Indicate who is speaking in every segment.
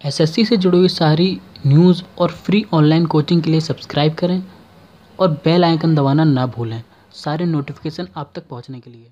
Speaker 1: SSC से जुड़ी हुई सारी न्यूज़ और फ्री ऑनलाइन कोचिंग के लिए सब्सक्राइब करें और बेल आइकन दबाना ना भूलें सारे नोटिफिकेशन आप तक पहुंचने के लिए।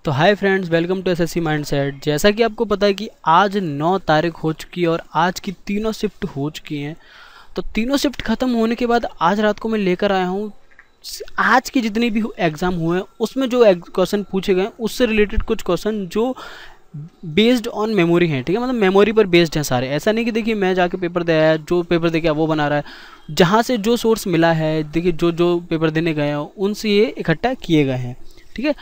Speaker 2: तो hi friends, welcome to SSC mindset. जैसा कि आपको पता है कि आज 9 तारीख हो चुकी है और आज की तीनों शिफ्ट हो चुकी हैं। तो तीनों शिफ्ट ख़त्म होने के बाद आज रात को मैं लेकर आया हूँ आज की जितनी भी एग्ज़ाम हुए हैं उसमें जो क्वेश्चन पूछे गए उससे रिलेटेड कुछ क्वेश्चन जो बेस्ड ऑन मेमोरी हैं। ठीक है, मतलब मेमोरी पर बेस्ड हैं सारे। ऐसा नहीं कि देखिए मैं जाके पेपर दे आया, जो पेपर दे गया वो बना रहा है। जहाँ से जो सोर्स मिला है, देखिए जो जो पेपर देने गए हैं उनसे ये इकट्ठा किए गए हैं। ठीक है,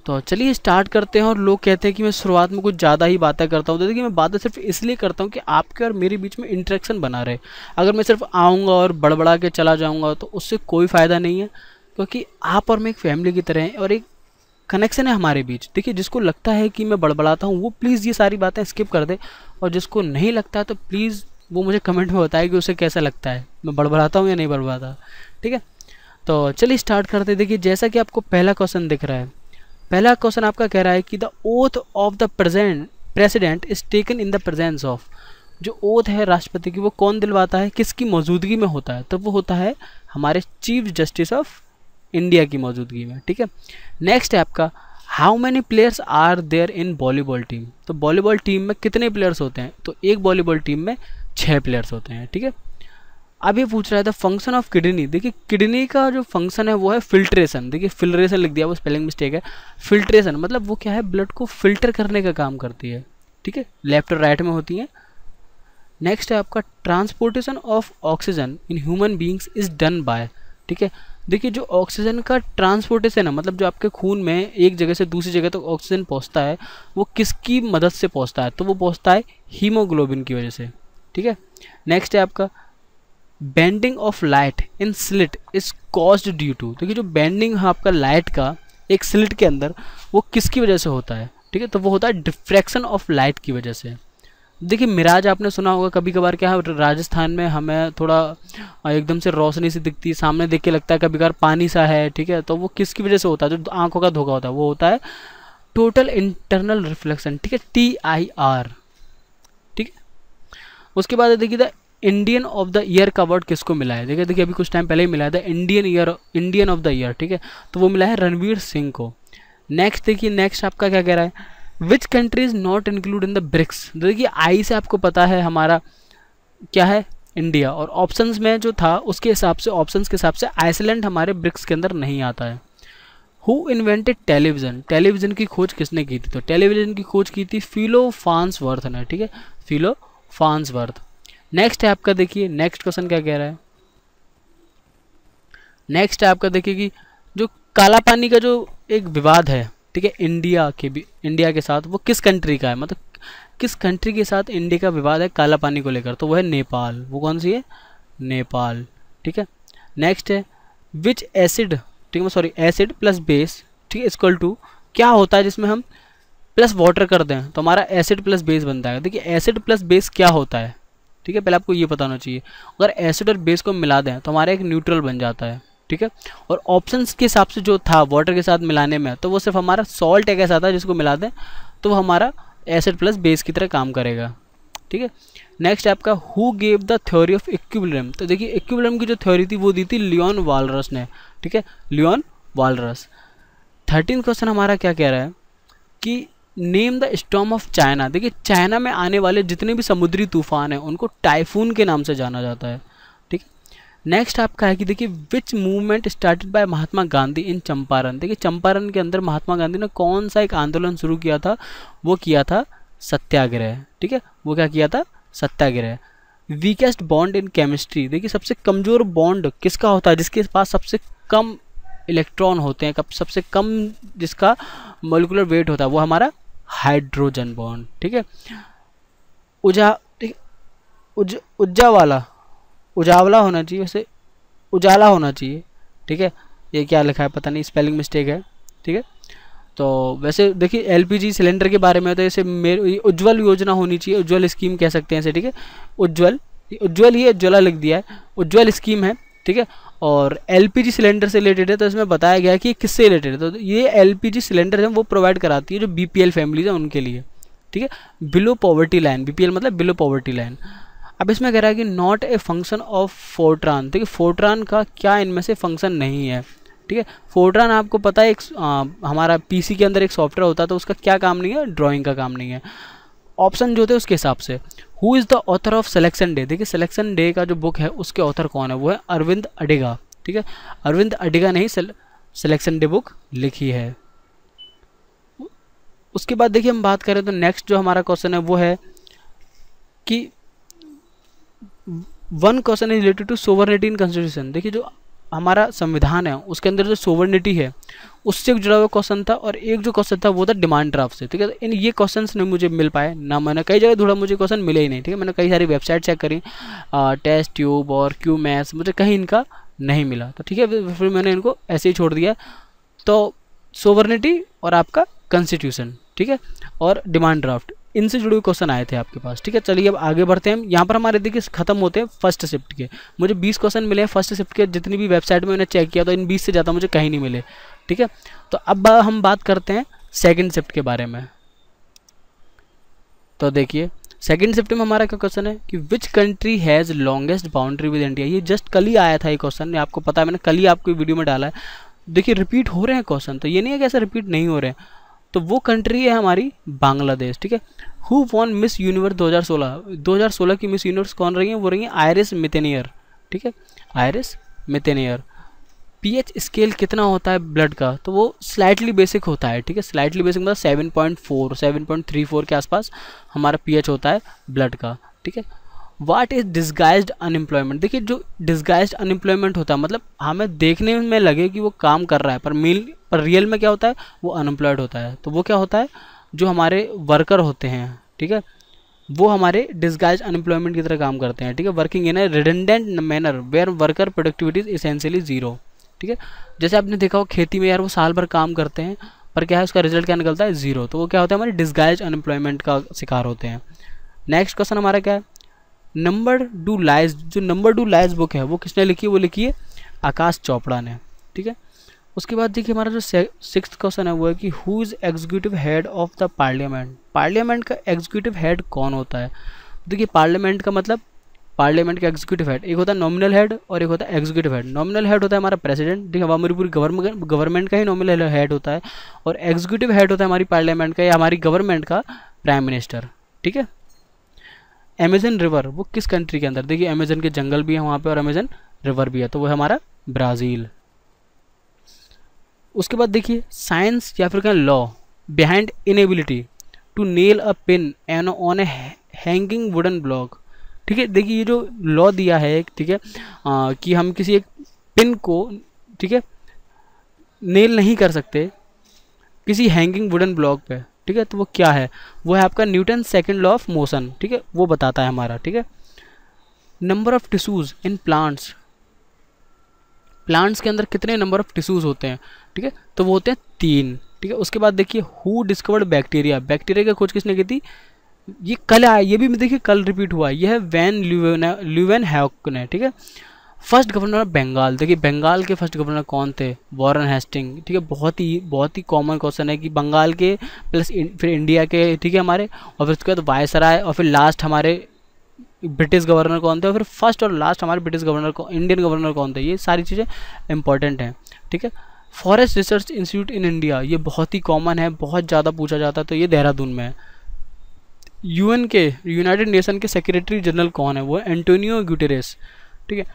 Speaker 2: तो चलिए स्टार्ट करते हैं। और लोग कहते हैं कि मैं शुरुआत में कुछ ज़्यादा ही बातें करता हूँ, तो देखिए मैं बातें सिर्फ इसलिए करता हूँ कि आपके और मेरे बीच में इंटरेक्शन बना रहे। अगर मैं सिर्फ आऊँगा और बड़बड़ा के चला जाऊँगा तो उससे कोई फ़ायदा नहीं है, क्योंकि आप और मैं एक फैमिली की तरह हैं और एक कनेक्शन है हमारे बीच। देखिए जिसको लगता है कि मैं बड़बड़ाता हूँ वो प्लीज़ ये सारी बातें स्किप कर दे, और जिसको नहीं लगता है तो प्लीज़ वो मुझे कमेंट में बताए कि उसे कैसा लगता है, मैं बड़बड़ाता हूँ या नहीं बड़बड़ाता। ठीक है, तो चलिए स्टार्ट करते हैं। देखिए जैसा कि आपको पहला क्वेश्चन दिख रहा है, पहला क्वेश्चन आपका कह रहा है कि the oath of the president is taken in the presence of. जो ओथ है राष्ट्रपति की वो कौन दिलवाता है, किसकी मौजूदगी में होता है? तो वो होता है हमारे चीफ जस्टिस ऑफ इंडिया की मौजूदगी में। ठीक है, नेक्स्ट है आपका how many players are there in volleyball team. तो वॉलीबॉल टीम में कितने प्लेयर्स होते हैं? तो एक वॉलीबॉल टीम में 6 प्लेयर्स होते हैं। ठीक है, अब ये पूछ रहा है द फंक्शन ऑफ किडनी। देखिए किडनी का जो फंक्शन है वो है फिल्ट्रेशन। देखिए फिल्ट्रेशन लिख दिया, वो स्पेलिंग मिस्टेक है। फिल्ट्रेशन मतलब वो क्या है, ब्लड को फिल्टर करने का काम करती है। ठीक है, लेफ्ट और राइट में होती है। नेक्स्ट है आपका transportation of oxygen in human beings is done by. ठीक है, देखिए जो ऑक्सीजन का ट्रांसपोर्टेशन है, मतलब जो आपके खून में एक जगह से दूसरी जगह तक ऑक्सीजन पहुंचता है, वो किसकी मदद से पहुंचता है? तो वो पहुंचता है हीमोग्लोबिन की वजह से। ठीक है, नेक्स्ट है आपका bending of light in slit is caused due to. देखिए जो बेंडिंग है आपका लाइट का एक स्लिट के अंदर, वो किसकी वजह से होता है? ठीक है, तो वो होता है डिफ्रैक्शन ऑफ लाइट की वजह से। देखिए मिराज आपने सुना होगा, कभी कभार क्या है राजस्थान में हमें थोड़ा एकदम से रोशनी सी दिखती है, सामने देख के लगता है कभी कभार पानी सा है। ठीक है, तो वो किसकी वजह से होता है? जो आंखों का धोखा होता है वो होता है टोटल इंटरनल रिफ्लेक्शन। ठीक है, TIR। ठीक है, उसके बाद देखिए the Indian of the year का अवार्ड किसको मिला है? देखिए अभी कुछ टाइम पहले ही मिला है, the Indian of the year. ठीक है, तो वो मिला है रणवीर सिंह को। नेक्स्ट देखिए, नेक्स्ट आपका क्या कह रहा है, which country is not include in the BRICS. देखिए आई से आपको पता है हमारा क्या है, इंडिया। और ऑप्शंस में जो था उसके हिसाब से, ऑप्शंस के हिसाब से आइसलैंड हमारे ब्रिक्स के अंदर नहीं आता है। Who invented television. टेलीविजन की खोज किसने की थी? तो टेलीविजन की खोज की थी फिलो फार्न्सवर्थ ने। ठीक है, फिलो फार्न्सवर्थ। नेक्स्ट है आपका, देखिए नेक्स्ट क्वेश्चन क्या कह रहा है। नेक्स्ट है आपका देखिए कि जो काला पानी का जो एक विवाद है, ठीक है, इंडिया के साथ, वो किस कंट्री का है? मतलब किस कंट्री के साथ इंडिया का विवाद है काला पानी को लेकर? तो वो है नेपाल। वो कौन सी है? नेपाल। ठीक है, नेक्स्ट है विच एसिड, ठीक है सॉरी, एसिड प्लस बेस, ठीक है, इक्वल टू क्या होता है जिसमें हम प्लस वाटर कर दें तो हमारा एसिड प्लस बेस बनता है। देखिए एसिड प्लस बेस क्या होता है? ठीक है, पहले आपको ये पता होना चाहिए। अगर एसिड और बेस को मिला दें तो हमारा एक न्यूट्रल बन जाता है। ठीक है, और ऑप्शंस के हिसाब से जो था वाटर के साथ मिलाने में, तो वो सिर्फ हमारा सॉल्ट एक ऐसा था जिसको मिला दें तो वो हमारा एसिड प्लस बेस की तरह काम करेगा। ठीक है, नेक्स्ट आपका who gave the theory of equilibrium. तो देखिए इक्विलिब्रियम की जो थ्योरी थी वो दी थी लियोन वालरस ने। ठीक है, लियोन वालरस। 13 क्वेश्चन हमारा क्या कह रहा है कि name the storm of China. देखिए चाइना में आने वाले जितने भी समुद्री तूफान हैं उनको टाइफून के नाम से जाना जाता है। ठीक है, नेक्स्ट आपका है कि देखिए विच movement started by Mahatma Gandhi इन चंपारण। देखिए चंपारण के अंदर महात्मा गांधी ने कौन सा एक आंदोलन शुरू किया था? वो किया था सत्याग्रह। ठीक है, वो क्या किया था? Satyagraha. Weakest bond in chemistry. देखिए सबसे कमज़ोर बॉन्ड किसका होता है? जिसके पास सबसे कम इलेक्ट्रॉन होते हैं, सबसे कम जिसका मोलिकुलर वेट होता है, वो हमारा हाइड्रोजन बॉन्ड। ठीक है, उजावला होना चाहिए, वैसे उजाला होना चाहिए। ठीक है, ये क्या लिखा है पता नहीं, स्पेलिंग मिस्टेक है। ठीक है, तो वैसे देखिए LPG सिलेंडर के बारे में तो ऐसे उज्ज्वल योजना होनी चाहिए, उज्ज्वल स्कीम कह सकते हैं इसे। ठीक है, उज्ज्वल ही उज्ज्वला लिख दिया है, उज्ज्वल स्कीम है। ठीक है, और LPG सिलेंडर से रिलेटेड है, तो इसमें बताया गया है कि किससे रिलेटेड है। तो ये LPG सिलेंडर है वो प्रोवाइड कराती है जो BPL फैमिलीज है उनके लिए। ठीक है, बिलो पॉवर्टी लाइन, BPL मतलब बिलो पॉवर्टी लाइन। अब इसमें कह रहा है कि not a function of Fortran, ठीक है, फोर्ट्रान का क्या इनमें से फंक्शन नहीं है, ठीक है। फोर्ट्रान आपको पता है एक हमारा PC के अंदर एक सॉफ्टवेयर होता है, तो उसका क्या काम नहीं है, ड्राइंग का काम नहीं है। ऑप्शन जो होते हैं उसके हिसाब से। Who is the author of selection day, देखिए सिलेक्शन डे का जो बुक है उसके ऑथर कौन है, वो है अरविंद अडिगा, ठीक है। अरविंद अडिगा ने ही सिलेक्शन डे बुक लिखी है। उसके बाद देखिए हम बात करें तो नेक्स्ट जो हमारा क्वेश्चन है वो है कि one question is related to sovereignty in constitution. देखिए जो हमारा संविधान है उसके अंदर जो सोवरेनिटी है उससे जुड़ा हुआ क्वेश्चन था, और एक जो क्वेश्चन था वो था डिमांड ड्राफ्ट से, ठीक है। इन ये क्वेश्चंस नहीं मुझे मिल पाए ना, मैंने कई जगह ढूंढा, मुझे क्वेश्चन मिले ही नहीं, ठीक है। मैंने कई सारी वेबसाइट चेक करी, टेस्ट ट्यूब और क्यू मैथ्स, मुझे कहीं इनका नहीं मिला, तो ठीक है फिर मैंने इनको ऐसे ही छोड़ दिया। तो सोवरेनिटी और आपका कॉन्स्टिट्यूशन, ठीक है, और डिमांड ड्राफ्ट, इनसे जुड़े हुए क्वेश्चन आए थे आपके पास, ठीक है। चलिए अब आगे बढ़ते हैं। यहाँ पर हमारे देखिए खत्म होते हैं फर्स्ट शिफ्ट के। मुझे 20 क्वेश्चन मिले हैं फर्स्ट शिफ्ट के, जितनी भी वेबसाइट में मैंने चेक किया तो इन 20 से ज़्यादा मुझे कहीं नहीं मिले, ठीक है। तो अब हम बात करते हैं सेकंड शिफ्ट के बारे में। तो देखिए सेकंड शिफ्ट में हमारा क्या क्वेश्चन है कि which country has longest boundary with India. ये जस्ट कल ही आया था ये क्वेश्चन, आपको पता है, मैंने कल ही आपको वीडियो में डाला है। देखिए रिपीट हो रहे हैं क्वेश्चन, तो ये नहीं है कि ऐसा रिपीट नहीं हो रहे हैं। तो वो कंट्री है हमारी बांग्लादेश, ठीक है। हु वॉन मिस यूनिवर्स 2016 की मिस यूनिवर्स कौन रही है, वो रही है आयरिस मितेनियर, ठीक है, आयरिस मितेनियर। पीएच स्केल कितना होता है ब्लड का, तो वो स्लाइटली बेसिक होता है, ठीक है। स्लाइटली बेसिक मतलब 7.4 7.34 के आसपास हमारा पीएच होता है ब्लड का, ठीक है। What is disguised unemployment. देखिए जो डिस्गाइज्ड अनएम्प्लॉयमेंट होता है मतलब हमें देखने में लगे कि वो काम कर रहा है पर रियल में क्या होता है, वो अनएम्प्लॉयड होता है। तो वो क्या होता है, जो हमारे वर्कर होते हैं, ठीक है, वो हमारे डिस्गाइज अनएम्प्लॉयमेंट की तरह काम करते हैं, ठीक है। Working in a redundant manner where worker productivity is essentially zero, ठीक है। जैसे आपने देखा हो खेती में यार वो साल भर काम करते हैं पर क्या है उसका रिजल्ट क्या निकलता है, जीरो। तो वो क्या होता है, हमारे डिस्गाइज अनएम्प्लॉयमेंट का शिकार होते हैं। नेक्स्ट क्वेश्चन हमारा क्या है, नंबर डू लाइज। जो नंबर डू लाइज बुक है वो किसने लिखी है, वो लिखी है आकाश चोपड़ा ने, ठीक है। उसके बाद देखिए हमारा जो सिक्स्थ क्वेश्चन है वो है कि who is executive head of the parliament. Parliament का एग्जीक्यूटिव हेड कौन होता है। देखिए पार्लियामेंट का मतलब पार्लियामेंट का एग्जीक्यूटिव हेड एक होता है नॉमिनल हेड और एक होता है एग्जीक्यूटिव हेड। नॉमिनल हेड होता है हमारा प्रेसिडेंट, ठीक है, हमारी पूरी गवर्नमेंट का ही नॉमिनल हेड होता है, और एग्जीक्यूटिव हेड होता है हमारी पार्लियामेंट का या हमारी गवर्नमेंट का प्राइम मिनिस्टर, ठीक है। अमेजन रिवर वो किस कंट्री के अंदर, देखिए अमेजन के जंगल भी है वहाँ पे और अमेजन रिवर भी है, तो वो है हमारा ब्राज़ील। उसके बाद देखिए साइंस या फिर कहें law behind inability to nail a pin in on a hanging wooden block, ठीक है। देखिए ये जो लॉ दिया है एक, ठीक है, कि हम किसी एक पिन को, ठीक है, नेल नहीं कर सकते किसी हैंगिंग वुडन ब्लॉक पे, ठीक है। तो वो क्या है, वो है आपका Newton second law of motion, ठीक है, वो बताता है हमारा, ठीक है। Number of tissues in plants, plants के अंदर कितने नंबर ऑफ टिश्यूज होते हैं, ठीक है, तो वो होते हैं 3, ठीक है। उसके बाद देखिए हु डिस्कवर्ड बैक्टीरिया, बैक्टीरिया की खोज किसने की थी, ये कल आया, ये भी देखिए कल रिपीट हुआ, ये है वैन ल्यूवेनहॉक ने, ठीक है। फर्स्ट गवर्नर ऑफ बंगाल, देखिए बंगाल के फर्स्ट गवर्नर कौन थे, वॉरेन हेस्टिंग, ठीक है। बहुत ही कॉमन क्वेश्चन है कि बंगाल के प्लस फिर इंडिया के, ठीक है, हमारे, और फिर उसके बाद वायसराय, और फिर लास्ट हमारे ब्रिटिश गवर्नर कौन थे, और फिर फर्स्ट और लास्ट हमारे ब्रिटिश गवर्नर को इंडियन गवर्नर कौन थे। ये सारी चीज़ें इंपॉर्टेंट हैं, ठीक है। Forest research institute in India, ये बहुत ही कॉमन है, बहुत ज़्यादा पूछा जाता है, तो ये देहरादून में है। यूएन के यूनाइटेड नेशन के सेक्रेटरी जनरल कौन है, वो है एंटोनियो ग्यूटेरेस, ठीक है,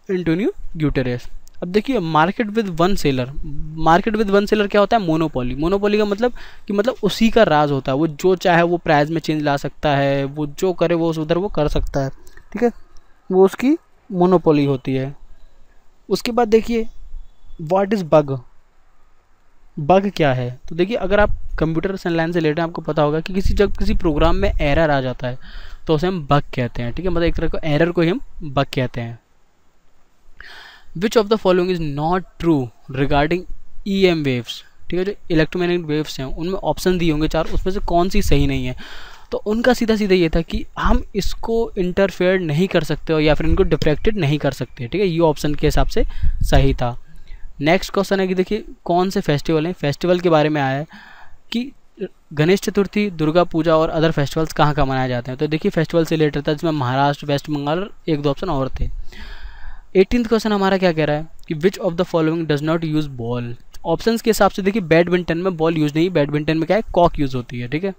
Speaker 2: एंटोनियो ग्यूटेरेस। अब देखिए market with one seller, market with one seller क्या होता है, मोनोपोली। मोनोपोली का मतलब कि मतलब उसी का राज होता है, वो जो चाहे वो प्राइस में चेंज ला सकता है, वो जो करे वो उधर वो कर सकता है, ठीक है, वो उसकी मोनोपोली होती है। उसके बाद देखिए व्हाट इज़ बग, बग क्या है, तो देखिए अगर आप कंप्यूटर लाइन से रिलेटेड आपको पता होगा कि जब किसी प्रोग्राम में एरर आ जाता है तो उसे हम बग कहते हैं, ठीक है, मतलब एक तरह का एरर को ही हम बग कहते हैं। Which of the following is not true regarding EM waves, ठीक है, जो इलेक्ट्रोमैग्नेटिक वेव्स हैं उनमें ऑप्शन दिए होंगे 4, उसमें से कौन सी सही नहीं है। तो उनका सीधा सीधा ये था कि हम इसको इंटरफेयर नहीं कर सकते और या फिर इनको डिफ्रैक्टेड नहीं कर सकते, ठीक है, ये ऑप्शन के हिसाब से सही था। नेक्स्ट क्वेश्चन है कि देखिए कौन से फेस्टिवल हैं, फेस्टिवल के बारे में आया है कि गणेश चतुर्थी, दुर्गा पूजा और अदर फेस्टिवल्स कहाँ कहाँ मनाए जाते हैं? तो देखिए फेस्टिवल से रिलेटेड था, जिसमें महाराष्ट्र, वेस्ट बंगाल और 1-2 ऑप्शन और थे। 18th क्वेश्चन हमारा क्या कह रहा है कि which of the following does not use ball? Options के हिसाब से देखिए बैडमिंटन में बॉल यूज नहीं, बैडमिंटन में क्या है, कॉक यूज होती है, ठीक है।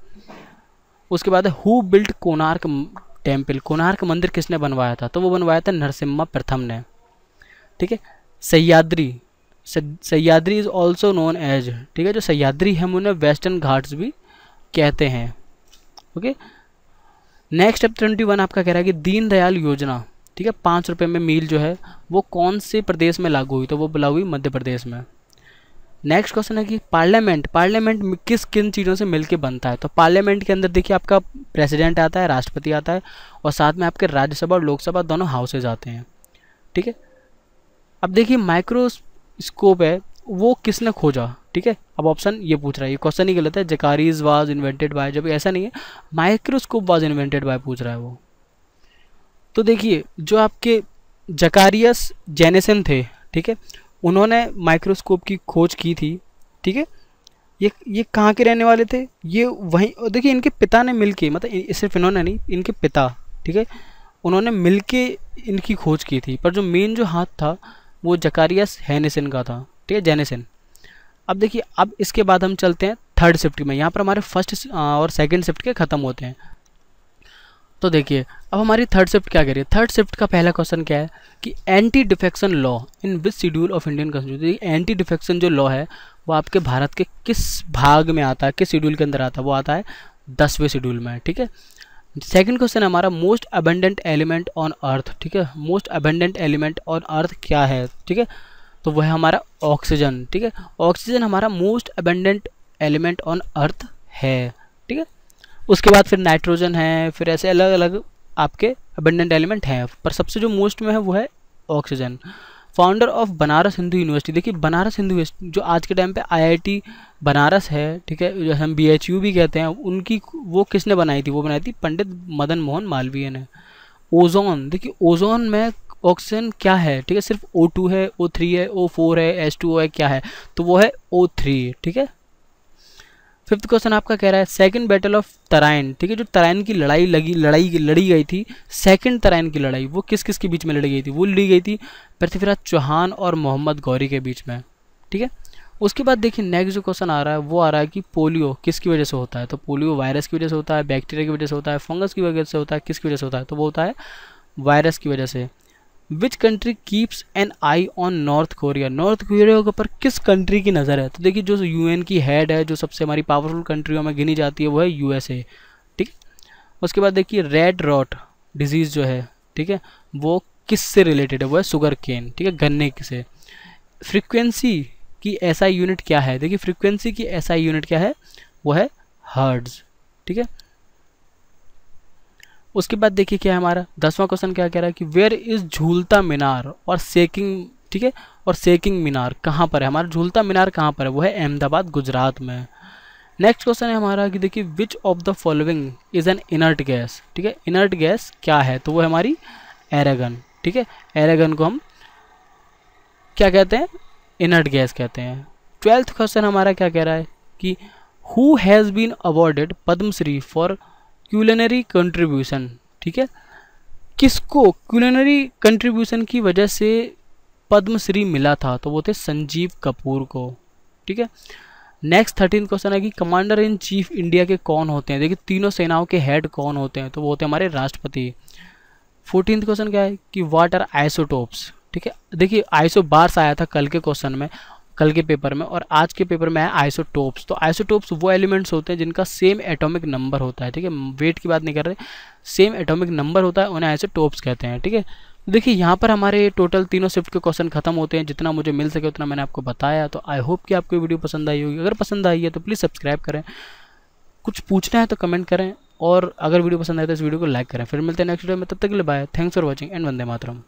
Speaker 2: उसके बाद है who built Konark temple? Konark मंदिर किसने बनवाया था? तो वो बनवाया था नरसिम्हा प्रथम ने, ठीक है। Sahyadri, Sahyadri is also known as, ठीक है, जो सह्याद्री है उन्हें वेस्टर्न घाट्स भी कहते हैं, ओके। नेक्स्ट स्टेप 21 आपका कह रहा है कि दीनदयाल योजना, ठीक है, 5 रुपये में मील जो है वो कौन से प्रदेश में लागू हुई? तो वो लागू हुई मध्य प्रदेश में। नेक्स्ट क्वेश्चन है कि पार्लियामेंट किस किन चीज़ों से मिलके बनता है? तो पार्लियामेंट के अंदर देखिए आपका प्रेसिडेंट आता है, राष्ट्रपति आता है और साथ में आपके राज्यसभा और लोकसभा दोनों हाउसेज आते हैं, ठीक है। अब देखिए माइक्रोस्कोप है वो किसने खोजा, ठीक है। अब ऑप्शन ये पूछ रहा है, ये क्वेश्चन ही गलत है, जकारीज वाज इन्वेंटेड बाय, जब ऐसा नहीं है, माइक्रोस्कोप वाज इन्वेंटेड बाय पूछ रहा है वो। तो देखिए जो आपके जकारियस जेनेसन थे, ठीक है, उन्होंने माइक्रोस्कोप की खोज की थी, ठीक है। ये कहाँ के रहने वाले थे? ये वहीं, देखिए इनके पिता ने मिलके, मतलब सिर्फ इन्होंने नहीं, इनके पिता, ठीक है, उन्होंने मिलके इनकी खोज की थी, पर जो मेन जो हाथ था वो जकारियस हेनेसन का था, ठीक है, जेनेसन। अब देखिए अब इसके बाद हम चलते हैं थर्ड शिफ्ट में, यहाँ पर हमारे फर्स्ट और सेकंड शिफ्ट के ख़त्म होते हैं। तो देखिए अब हमारी थर्ड शिफ्ट क्या कह रही है? थर्ड शिफ्ट का पहला क्वेश्चन क्या है कि anti defection law in which schedule of Indian constitution? Anti defection जो लॉ है वो आपके भारत के किस भाग में आता है, किस शेड्यूल के अंदर आता है? वो आता है 10वें शेड्यूल में, ठीक है। सेकंड क्वेश्चन हमारा most abundant element on earth, ठीक है, most abundant element on earth क्या है, ठीक है, तो वह है हमारा ऑक्सीजन, ठीक है। ऑक्सीजन हमारा most abundant element on earth है, ठीक है। उसके बाद फिर नाइट्रोजन है, फिर ऐसे अलग अलग आपके अबंडेंट एलिमेंट हैं, पर सबसे जो मोस्ट में है वो है oxygen. Founder of Banaras Hindu university, देखिए बनारस हिंदू यूनिवर्सिटी जो आज के टाइम पे IIT बनारस है, ठीक है, जो हम BHU भी कहते हैं, उनकी वो किसने बनाई थी? वो बनाई थी पंडित मदन मोहन मालवीय ने। ओजोन, देखिए ओजोन में ऑक्सीजन क्या है, ठीक है, सिर्फ O2 है, O3 है, O4 है, H2O है, क्या है? तो वो है O3, ठीक है। फिफ्थ क्वेश्चन आपका कह रहा है सेकंड बैटल ऑफ तराइन, ठीक है, जो तराइन की लड़ाई लड़ी गई थी, सेकंड तराइन की लड़ाई वो किस किस के बीच में लड़ी गई थी? वो लड़ी गई थी पृथ्वीराज चौहान और मोहम्मद गौरी के बीच में, ठीक है। उसके बाद देखिए नेक्स्ट जो क्वेश्चन आ रहा है वो आ रहा है कि पोलियो किसकी वजह से होता है? तो पोलियो वायरस की वजह से होता है, बैक्टीरिया की वजह से होता है, फंगस की वजह से होता है, किसकी वजह से होता है? तो वो होता है वायरस की वजह से। Which country keeps an eye on North Korea? North Korea के ऊपर किस कंट्री की नज़र है? तो देखिए जो UN की हेड है, जो सबसे हमारी पावरफुल कंट्रियों में गिनी जाती है, वो है USA, ठीक। उसके बाद देखिए रेड रॉट डिजीज़ जो है, ठीक है, वो किस से रिलेटेड है? वो है शुगर केन, ठीक है, गन्ने से। फ्रीक्वेंसी की SI यूनिट क्या है? देखिए फ्रीक्वेंसी की SI यूनिट क्या है? वो है हर्ट्ज, ठीक है। उसके बाद देखिए क्या है हमारा 10वां क्वेश्चन क्या कह रहा है कि वेयर इज झूलता मीनार और सेकिंग, ठीक है, और सेकिंग मीनार कहाँ पर है? हमारा झूलता मीनार कहाँ पर है? वो है अहमदाबाद गुजरात में। नेक्स्ट क्वेश्चन है हमारा कि देखिए which of the following is an inert gas, ठीक है, इनर्ट गैस क्या है? तो वो है हमारी एरेगन, ठीक है, एरेगन को हम क्या कहते हैं? इनर्ट गैस कहते हैं। 12th क्वेश्चन हमारा क्या कह रहा है कि who has been awarded Padmashri for culinary contribution, ठीक है, किसको क्यूलिनरी कंट्रीब्यूशन की वजह से पद्मश्री मिला था? तो वो थे संजीव कपूर को, ठीक है। नेक्स्ट 13th क्वेश्चन है कि कमांडर इन चीफ इंडिया के कौन होते हैं? देखिए तीनों सेनाओं के हेड कौन होते हैं? तो वो होते हैं हमारे राष्ट्रपति। 14th क्वेश्चन क्या है कि व्हाट आर आइसोटोप्स, ठीक है, देखिए आइसोबार्स आया था कल के क्वेश्चन में, कल के पेपर में, और आज के पेपर में है आइसोटोप्स। तो आइसोटोप्स वो एलिमेंट्स होते हैं जिनका सेम एटॉमिक नंबर होता है, ठीक है, वेट की बात नहीं कर रहे, सेम एटॉमिक नंबर होता है, उन्हें आइसोटोप्स कहते हैं, ठीक है। देखिए यहाँ पर हमारे टोटल तीनों शिफ्ट के क्वेश्चन खत्म होते हैं, जितना मुझे मिल सके उतना मैंने आपको बताया। तो आई होप कि आपको वीडियो पसंद आई होगी। अगर पसंद आई है तो प्लीज़ सब्सक्राइब करें, कुछ पूछना है तो कमेंट करें, और अगर वीडियो पसंद आए तो इस वीडियो को लाइक करें। फिर मिलते हैं नेक्स्ट वीडियो में, तब तक के लिए bye, thanks for watching and Vande Mataram.